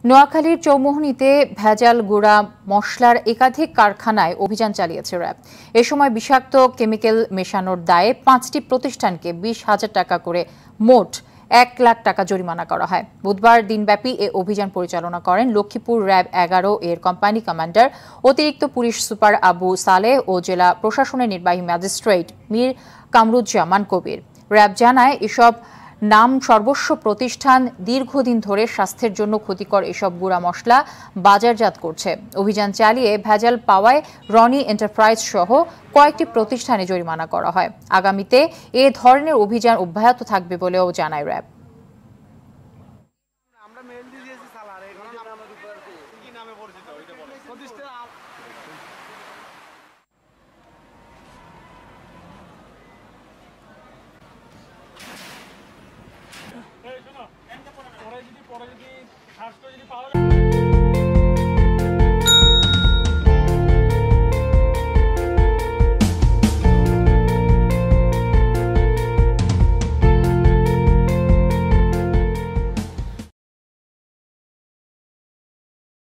নোয়াখালীর চৌমুহনীতে ভেজাল গুঁড়া মশলার একাধিক কারখানায় অভিযান চালিয়েছে র্যাব। এ সময় বিষাক্ত কেমিক্যাল মেশানোর দায়ে ৫টি প্রতিষ্ঠানকে ২০,০০০ টাকা করে মোট ১ লাখ টাকা জরিমানা করা হয়। বুধবার দিনব্যাপী এ অভিযান পরিচালনা করেন লক্ষ্মীপুর র্যাব ১১ এর কোম্পানি কমান্ডার অতিরিক্ত পুলিশ সুপার আবু সালেহ ও জেলা প্রশাসনের নির্বাহী ম্যাজিস্ট্রেট মীর কামরুজ্জামান কবির। র্যাব জানায়, এসব নাম সর্বস্ব প্রতিষ্ঠান দীর্ঘদিন ধরে স্বাস্থ্যের জন্য ক্ষতিকর এসব গুঁড়া মশলা বাজারজাত করছে। অভিযান চালিয়ে ভেজাল পাওয়ায় রনি এন্টারপ্রাইজ সহ কয়েকটি প্রতিষ্ঠানে জরিমানা করা হয়। আগামীতে এ ধরনের অভিযান অব্যাহত থাকবে বলেও জানায় র্যাব। পরে যদি পাওয়া যায়